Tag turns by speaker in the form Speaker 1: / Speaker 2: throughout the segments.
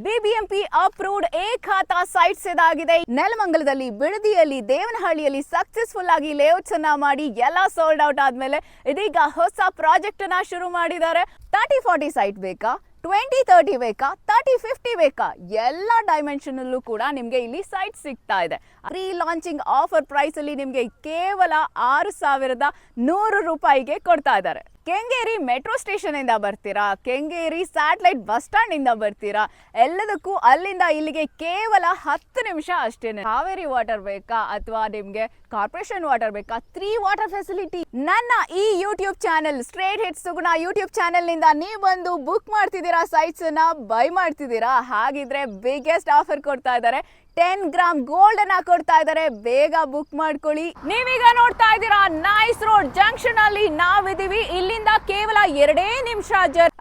Speaker 1: BBMP approved ಏಕಾತಾ sites ಇದಾಗಿದೆ. ನೆಲಮಂಗಲದಲ್ಲಿ, ಬಿಡದಿಯಲ್ಲಿ, ದೇವನಹಳ್ಳಿಯಲ್ಲಿ successful ಆಗಿ ಲೇಔಟ್ಸ್ ಅನ್ನ ಮಾಡಿ ಎಲ್ಲ ಸೋಲ್ಡ್ ಔಟ್ ಆದ್ಮೇಲೆ ಇದೀಗ ಹೊಸ ಪ್ರಾಜೆಕ್ಟ್ ಅನ್ನ ಶುರು ಮಾಡಿದ್ದಾರೆ. 30-40 ಸೈಟ್ ಬೇಕಾ, 20-30 ಬೇಕಾ, 30-50 ಬೇಕಾ, ಎಲ್ಲ ಡೈಮೆನ್ಷನ್ ಅಲ್ಲೂ ಕೂಡ ನಿಮ್ಗೆ ಇಲ್ಲಿ ಸೈಟ್ ಸಿಗ್ತಾ ಇದೆ. ಪ್ರೀ ಲಾಂಚಿಂಗ್ ಆಫರ್ ಪ್ರೈಸ್ ಅಲ್ಲಿ ನಿಮ್ಗೆ ಕೇವಲ 6,100 ರೂಪಾಯಿಗೆ ಕೊಡ್ತಾ ಇದ್ದಾರೆ. ಕೆಂಗೇರಿ ಮೆಟ್ರೋ ಸ್ಟೇಷನ್ ಇಂದ ಬರ್ತೀರಾ, ಕೆಂಗೇರಿ ಸ್ಯಾಟಲೈಟ್ ಬಸ್ ಸ್ಟ್ಯಾಂಡ್ ಇಂದ ಬರ್ತೀರಾ, ಎಲ್ಲದಕ್ಕೂ ಅಲ್ಲಿಂದ ಇಲ್ಲಿಗೆ ಕೇವಲ 10 ನಿಮಿಷ ಅಷ್ಟೇನೆ. ಕಾವೇರಿ ವಾಟರ್ ಬೇಕಾ ಅಥವಾ ನಿಮ್ಗೆ ಕಾರ್ಪೊರೇಷನ್ ವಾಟರ್ ಬೇಕಾ, 3 ವಾಟರ್ ಫೆಸಿಲಿಟಿ. ನನ್ನ ಈ ಯೂಟ್ಯೂಬ್ ಚಾನೆಲ್ ಸ್ಟ್ರೇಟ್ ಹಿಟ್ಸ್ ಸುಗುಣ ಯೂಟ್ಯೂಬ್ ಚಾನೆಲ್ ನಿಂದ ನೀವು ಬಂದು ಬುಕ್ ಮಾಡ್ತಿದ್ದೀರಾ, ಸೈಟ್ಸ್ ಅನ್ನ ಬೈ ಮಾಡ್ತಿದ್ದೀರಾ, ಹಾಗಿದ್ರೆ ಬಿಗ್ಗೆಸ್ಟ್ ಆಫರ್ ಕೊಡ್ತಾ ಇದ್ದಾರೆ. 10 ಗ್ರಾಮ್ ಗೋಲ್ಡ್ ಅನ್ನ ಕೊಡ್ತಾ ಇದ್ದಾರೆ. ಬೇಗ ಬುಕ್ ಮಾಡ್ಕೊಳ್ಳಿ. ನೀವೀಗ ನೋಡ್ತಾ ಇದ್ದೀರಾ ನೈಸ್ ರೋಡ್ ಜಂಕ್ಷನ್ ಅಲ್ಲಿ ನಾವಿದೀವಿ. ಇಲ್ಲಿಂದ ಕೇವಲ 2 ನಿಮಿಷ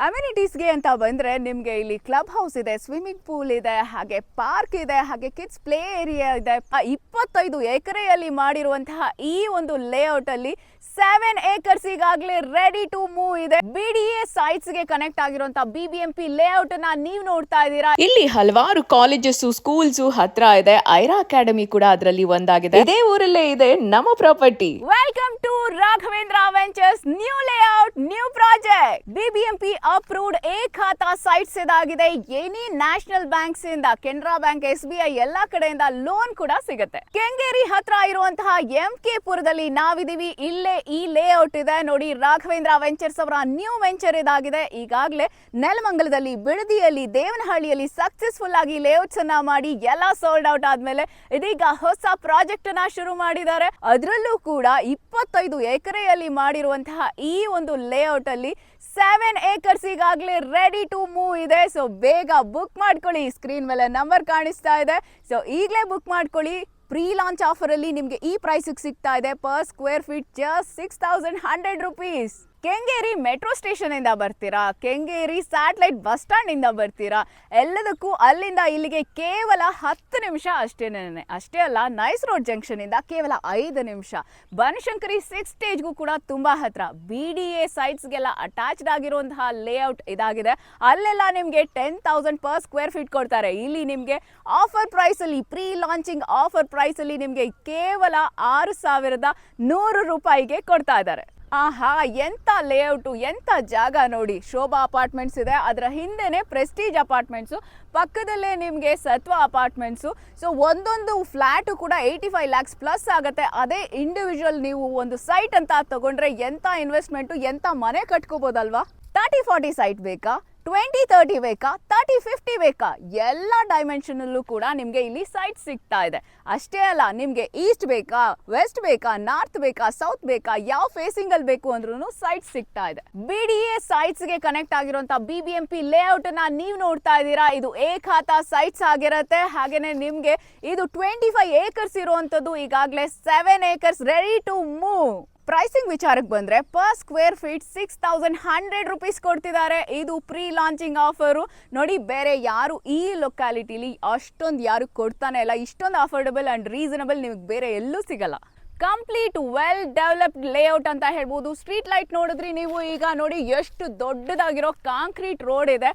Speaker 1: ಅಮ್ಯುನಿಟೀಸ್ ಗೆ ಅಂತ ಬಂದ್ರೆ ನಿಮ್ಗೆ ಇಲ್ಲಿ ಕ್ಲಬ್ ಹೌಸ್ ಇದೆ, ಸ್ವಿಮ್ಮಿಂಗ್ ಪೂಲ್ ಇದೆ, ಹಾಗೆ ಪಾರ್ಕ್ ಇದೆ, ಹಾಗೆ ಕಿಡ್ಸ್ ಪ್ಲೇ ಏರಿಯಾ ಇದೆ. 25 ಎಕರೆಯಲ್ಲಿ ಮಾಡಿರುವಂತಹ ಈ ಒಂದು ಲೇಔಟ್ ಅಲ್ಲಿ 7 ಏಕರ್ಸ್ ಈಗಾಗಲೇ ರೆಡಿ ಟು ಮೂವ್ ಇದೆ. ಬಿಡಿಎ ಸೈಟ್ಸ್ ಗೆ ಕನೆಕ್ಟ್ ಆಗಿರುವಂತಹ ಬಿಬಿಎಂಪಿ ಲೇಔಟ್ ಅನ್ನ ನೀವು ನೋಡ್ತಾ ಇದ್ದೀರಾ. ಇಲ್ಲಿ ಹಲವಾರು ಕಾಲೇಜಸ್, ಸ್ಕೂಲ್ಸ್ ಹತ್ರ ಇದೆ. ಐರಾ ಅಕಾಡೆಮಿ ಕೂಡ ಅದರಲ್ಲಿ ಒಂದಾಗಿದೆ. ಇದೇ ಊರಲ್ಲೇ ಇದೆ ನಮ್ಮ property. Welcome to Raghavendra ventures new layout, new project. BBMP approved ಏಕಾತಾ ಸೈಟ್ಸ್ ಇದಾಗಿದೆ. ಎನಿ ನ್ಯಾಷನಲ್ ಬ್ಯಾಂಕ್ಸ್ ಇಂದ, ಕೆನರಾ ಬ್ಯಾಂಕ್, SBI ಎಲ್ಲಾ ಕಡೆಯಿಂದ ಲೋನ್ ಕೂಡ ಸಿಗುತ್ತೆ. ಕೆಂಗೇರಿ ಹತ್ರ ಇರುವಂತಹ MK ಪುರದಲ್ಲಿ ನಾವಿದೀವಿ. ಇಲ್ಲೇ ಈ ಲೇಔಟ್ ಇದೆ ನೋಡಿ. ರಾಘವೇಂದ್ರ ವೆಂಚರ್ಸ್ ಅವರ ನ್ಯೂ ವೆಂಚರ್ ಇದಾಗಿದೆ. ಈಗಾಗಲೇ ನೆಲಮಂಗಲದಲ್ಲಿ, ಬಿಡದಿಯಲ್ಲಿ, ದೇವನಹಳ್ಳಿಯಲ್ಲಿ ಸಕ್ಸಸ್ಫುಲ್ ಆಗಿ ಲೇಔಟ್ಸ್ ಅನ್ನ ಮಾಡಿ ಎಲ್ಲ ಸೋಲ್ಡ್ ಔಟ್ ಆದ್ಮೇಲೆ ಇದೀಗ ಹೊಸ ಪ್ರಾಜೆಕ್ಟ್ ಅನ್ನ ಶುರು ಮಾಡಿದ್ದಾರೆ. ಅದರಲ್ಲೂ ಕೂಡ 25 ಎಕರೆಯಲ್ಲಿ ಮಾಡಿರುವಂತಹ ಈ ಒಂದು ಲೇಔಟ್ ಅಲ್ಲಿ 7 ಏಕರ್ಸ್ ಈಗಾಗಲೇ ರೆಡಿ ಟು ಮೂವ್ ಇದೆ. ಸೊ ಬೇಗ ಬುಕ್ ಮಾಡ್ಕೊಳ್ಳಿ. ಸ್ಕ್ರೀನ್ ಮೇಲೆ ನಂಬರ್ ಕಾಣಿಸ್ತಾ ಇದೆ. ಸೊ ಈಗಲೇ ಬುಕ್ ಮಾಡ್ಕೊಳ್ಳಿ. ಪ್ರೀ ಲಾಂಚ್ ಆಫರ್ ಅಲ್ಲಿ ನಿಮ್ಗೆ ಈ ಪ್ರೈಸ್ ಸಿಗ್ತಾ ಇದೆ. Per square feet just 6,100 rupees. Kengeri metro station ಇಂದ ಬರ್ತೀರಾ, ಕೆಂಗೇರಿ ಸ್ಯಾಟಲೈಟ್ ಬಸ್ ಸ್ಟ್ಯಾಂಡ್ ಇಂದ ಬರ್ತೀರಾ, ಎಲ್ಲದಕ್ಕೂ ಅಲ್ಲಿಂದ ಇಲ್ಲಿಗೆ ಕೇವಲ 10 ನಿಮಿಷ ಅಷ್ಟೇನೆ. ಅಷ್ಟೇ ಅಲ್ಲ, ನೈಸ್ ರೋಡ್ ಜಂಕ್ಷನ್ ಇಂದ ಕೇವಲ 5 ನಿಮಿಷ. ಬನಶಂಕರಿ 6 ಸ್ಟೇಜ್ಗೂ ಕೂಡ ತುಂಬಾ ಹತ್ರ. BDA ಸೈಟ್ಸ್ಗೆಲ್ಲ ಅಟ್ಯಾಚ್ಡ್ ಆಗಿರುವಂತಹ ಲೇಔಟ್ ಇದಾಗಿದೆ. ಅಲ್ಲೆಲ್ಲ ನಿಮ್ಗೆ 10,000 ಪರ್ ಸ್ಕ್ವೇರ್ ಫೀಟ್ ಕೊಡ್ತಾರೆ. ಇಲ್ಲಿ ನಿಮ್ಗೆ ಆಫರ್ ಪ್ರೈಸ್ ಅಲ್ಲಿ, ಪ್ರೀ ಲಾಂಚಿಂಗ್ ಆಫರ್ ಪ್ರೈಸ್ ಅಲ್ಲಿ ನಿಮ್ಗೆ ಕೇವಲ 6,100 ರೂಪಾಯಿಗೆ ಕೊಡ್ತಾ ಇದ್ದಾರೆ. ಆಹಾ, ಎಂತ ಲೇಔಟು, ಎಂತ ಜಾಗ ನೋಡಿ. ಶೋಭಾ ಅಪಾರ್ಟ್ಮೆಂಟ್ಸ್ ಇದೆ, ಅದರ ಹಿಂದೆನೆ ಪ್ರೆಸ್ಟೀಜ್ ಅಪಾರ್ಟ್ಮೆಂಟ್ಸು, ಪಕ್ಕದಲ್ಲೇ ನಿಮಗೆ ಸತ್ವ ಅಪಾರ್ಟ್ಮೆಂಟ್ಸು. ಸೊ ಒಂದೊಂದು ಫ್ಲ್ಯಾಟು ಕೂಡ 85 lakhs ಪ್ಲಸ್ ಆಗುತ್ತೆ. ಅದೇ ಇಂಡಿವಿಜುವಲ್ ನೀವು ಒಂದು ಸೈಟ್ ಅಂತ ತಗೊಂಡ್ರೆ ಎಂತ ಇನ್ವೆಸ್ಟ್ಮೆಂಟು, ಎಂತ ಮನೆ ಕಟ್ಕೋಬೋದಲ್ವಾ. 30-40 ಸೈಟ್ ಬೇಕಾ, 20-30 ಬೇಕಾ, 30-50 ಬೇಕಾ, ಎಲ್ಲ ಡೈಮೆನ್ಷನ್ ಅಲ್ಲೂ ಕೂಡ ನಿಮ್ಗೆ ಇಲ್ಲಿ ಸೈಟ್ ಸಿಗ್ತಾ ಇದೆ. ಅಷ್ಟೇ ಅಲ್ಲ, ನಿಮ್ಗೆ ಈಸ್ಟ್ ಬೇಕಾ, ವೆಸ್ಟ್ ಬೇಕಾ, ನಾರ್ತ್ ಬೇಕಾ, ಸೌತ್ ಬೇಕಾ, ಯಾವ ಫೇಸಿಂಗ್ ಅಲ್ಲಿ ಬೇಕು ಅಂದ್ರೂ ಸೈಟ್ ಸಿಗ್ತಾ ಇದೆ. BDA ಸೈಟ್ಸ್ ಗೆ ಕನೆಕ್ಟ್ ಆಗಿರುವಂತಹ ಬಿಬಿಎಂಪಿ ಲೇಔಟ್ ಅನ್ನ ನೀವು ನೋಡ್ತಾ ಇದ್ದೀರಾ. ಇದು ಏಕಾತಾ ಸೈಟ್ಸ್ ಆಗಿರುತ್ತೆ. ಹಾಗೇನೆ ನಿಮ್ಗೆ ಇದು 25 ಏಕರ್ಸ್ ಇರುವಂತದ್ದು. ಈಗಾಗಲೇ 7 acres ready to move. Pricing ವಿಚಾರಕ್ಕೆ ಬಂದ್ರೆ ಪರ್ ಸ್ಕ್ವೇರ್ ಫೀಟ್ 6,100 ರೂಪೀಸ್ ಕೊಡ್ತಿದ್ದಾರೆ. ಇದು ಪ್ರೀ ಲಾಂಚಿಂಗ್ ಆಫರು ನೋಡಿ. ಬೇರೆ ಯಾರು ಈ ಲೊಕ್ಯಾಲಿಟಿಲಿ ಅಷ್ಟೊಂದು ಯಾರು ಕೊಡ್ತಾನೆ ಇಲ್ಲ. ಇಷ್ಟೊಂದು ಅಫೋರ್ಡಬಲ್ ಅಂಡ್ ರೀಸನಬಲ್ ನಿಮ್ಗೆ ಬೇರೆ ಎಲ್ಲೂ ಸಿಗಲ್ಲ. ಕಂಪ್ಲೀಟ್ ವೆಲ್ ಡೆವಲಪ್ಡ್ ಲೇಔಟ್ ಅಂತ ಹೇಳ್ಬೋದು. ಸ್ಟ್ರೀಟ್ ಲೈಟ್ ನೋಡಿದ್ರಿ ನೀವು. ಈಗ ನೋಡಿ ಎಷ್ಟು ದೊಡ್ಡದಾಗಿರೋ ಕಾಂಕ್ರೀಟ್ ರೋಡ್ ಇದೆ.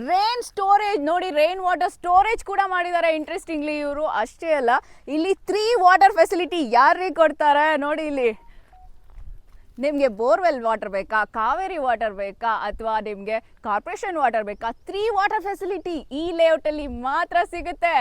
Speaker 1: ರೇನ್ ಸ್ಟೋರೇಜ್ ನೋಡಿ, ರೈನ್ ವಾಟರ್ ಸ್ಟೋರೇಜ್ ಕೂಡ ಮಾಡಿದ್ದಾರೆ ಇಂಟ್ರೆಸ್ಟಿಂಗ್ಲಿ ಇವರು. ಅಷ್ಟೇ ಅಲ್ಲ, ಇಲ್ಲಿ 3 ವಾಟರ್ ಫೆಸಿಲಿಟಿ ಯಾರಿಗೆ ಕೊಡ್ತಾರೆ ನೋಡಿ. ಇಲ್ಲಿ ನಿಮಗೆ ಬೋರ್ವೆಲ್ ವಾಟರ್ ಬೇಕಾ, ಕಾವೇರಿ ವಾಟರ್ ಬೇಕಾ, ಅಥವಾ ನಿಮಗೆ ಕಾರ್ಪೊರೇಷನ್ ವಾಟರ್ ಬೇಕಾ, 3 ವಾಟರ್ ಫೆಸಿಲಿಟಿ ಈ ಲೇಔಟ್ ಅಲ್ಲಿ ಮಾತ್ರ ಸಿಗುತ್ತೆ.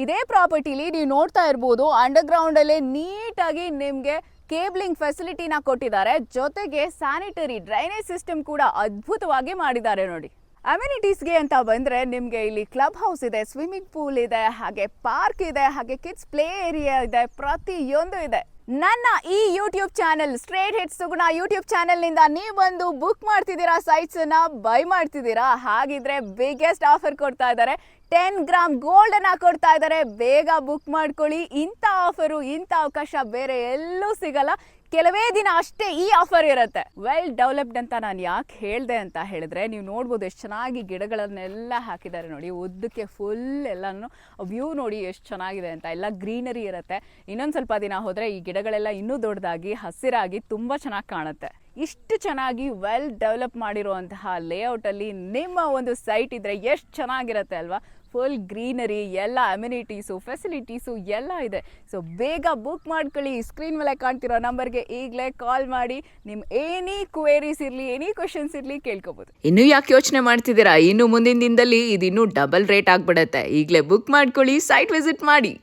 Speaker 1: ಇದೇ ಪ್ರಾಪರ್ಟಿಲಿ ನೀವು ನೋಡ್ತಾ ಇರ್ಬೋದು, ಅಂಡರ್ ಗ್ರೌಂಡ್ ಅಲ್ಲೇ ನೀಟಾಗಿ ನಿಮ್ಗೆ ಕೇಬಲಿಂಗ್ ಫೆಸಿಲಿಟಿನ ಕೊಟ್ಟಿದ್ದಾರೆ. ಜೊತೆಗೆ ಸ್ಯಾನಿಟರಿ ಡ್ರೈನೇಜ್ ಸಿಸ್ಟಮ್ ಕೂಡ ಅದ್ಭುತವಾಗಿ ಮಾಡಿದ್ದಾರೆ ನೋಡಿ. ಅಮ್ಯುನಿಟೀಸ್ಗೆ ಅಂತ ಬಂದ್ರೆ ನಿಮ್ಗೆ ಇಲ್ಲಿ ಕ್ಲಬ್ ಹೌಸ್ ಇದೆ, ಸ್ವಿಮ್ಮಿಂಗ್ ಪೂಲ್ ಇದೆ, ಹಾಗೆ ಪಾರ್ಕ್ ಇದೆ, ಹಾಗೆ ಕಿಡ್ಸ್ ಪ್ಲೇ ಏರಿಯಾ ಇದೆ, ಪ್ರತಿಯೊಂದು ಇದೆ. ನನ್ನ ಈ ಯೂಟ್ಯೂಬ್ ಚಾನೆಲ್ ಸ್ಟ್ರೇಟ್ ಹಿಟ್ಸ್ ಸುಗುಣ ಯೂಟ್ಯೂಬ್ ಚಾನೆಲ್ ನಿಂದ ನೀವು ಬಂದು ಬುಕ್ ಮಾಡ್ತಿದ್ದೀರಾ, ಸೈಟ್ಸ್ ಅನ್ನ ಬೈ ಮಾಡ್ತಿದ್ದೀರಾ, ಹಾಗಿದ್ರೆ ಬಿಗ್ಗೆಸ್ಟ್ ಆಫರ್ ಕೊಡ್ತಾ ಇದ್ದಾರೆ. 10 ಗ್ರಾಮ್ ಗೋಲ್ಡ್ ಅನ್ನ ಕೊಡ್ತಾ ಇದ್ದಾರೆ. ಬೇಗ ಬುಕ್ ಮಾಡ್ಕೊಳ್ಳಿ. ಇಂಥ ಆಫರು, ಇಂಥ ಅವಕಾಶ ಬೇರೆ ಎಲ್ಲೂ ಸಿಗಲ್ಲ. ಕೆಲವೇ ದಿನ ಅಷ್ಟೇ ಈ ಆಫರ್ ಇರುತ್ತೆ. ವೆಲ್ ಡೆವಲಪ್ಡ್ ಅಂತ ನಾನು ಯಾಕೆ ಹೇಳಿದೆ ಅಂತ ಹೇಳಿದ್ರೆ, ನೀವು ನೋಡ್ಬೋದು ಎಷ್ಟು ಚೆನ್ನಾಗಿ ಗಿಡಗಳನ್ನೆಲ್ಲ ಹಾಕಿದ್ದಾರೆ ನೋಡಿ. ಉದ್ದಕ್ಕೆ ಫುಲ್ ಎಲ್ಲಾನು ವ್ಯೂ ನೋಡಿ ಎಷ್ಟು ಚೆನ್ನಾಗಿದೆ ಅಂತ. ಎಲ್ಲ ಗ್ರೀನರಿ ಇರುತ್ತೆ. ಇನ್ನೊಂದು ಸ್ವಲ್ಪ ದಿನ ಹೋದರೆ ಈ ಗಿಡಗಳೆಲ್ಲ ಇನ್ನೂ ದೊಡ್ಡದಾಗಿ ಹಸಿರಾಗಿ ತುಂಬ ಚೆನ್ನಾಗಿ ಕಾಣುತ್ತೆ. ಇಷ್ಟು ಚೆನ್ನಾಗಿ ವೆಲ್ ಡೆವಲಪ್ ಮಾಡಿರುವಂತಹ ಲೇಔಟಲ್ಲಿ ನಿಮ್ಮ ಒಂದು ಸೈಟ್ ಇದ್ದರೆ ಎಷ್ಟು ಚೆನ್ನಾಗಿರುತ್ತೆ ಅಲ್ವಾ. ಫುಲ್ ಗ್ರೀನರಿ, ಎಲ್ಲ ಅಮ್ಯುನಿಟೀಸು, ಫೆಸಿಲಿಟೀಸು ಎಲ್ಲ ಇದೆ. ಸೊ ಬೇಗ ಬುಕ್ ಮಾಡ್ಕೊಳ್ಳಿ. ಸ್ಕ್ರೀನ್ ಮೇಲೆ ಕಾಣ್ತಿರೋ ನಂಬರ್ಗೆ ಈಗಲೇ ಕಾಲ್ ಮಾಡಿ ನಿಮ್ಮ ಏನಿ ಕ್ವೇರೀಸ್ ಇರಲಿ, ಏನಿ ಕ್ವೆಶನ್ಸ್ ಇರಲಿ ಕೇಳ್ಕೊಬೋದು.
Speaker 2: ಇನ್ನು ಯಾಕೆ ಯೋಚನೆ ಮಾಡ್ತಿದ್ದೀರಾ? ಇನ್ನು ಮುಂದಿನ ದಿನದಲ್ಲಿ ಇದು ಇನ್ನೂ ಡಬಲ್ ರೇಟ್ ಆಗ್ಬಿಡತ್ತೆ. ಈಗಲೇ ಬುಕ್ ಮಾಡ್ಕೊಳ್ಳಿ, ಸೈಟ್ ವಿಸಿಟ್ ಮಾಡಿ.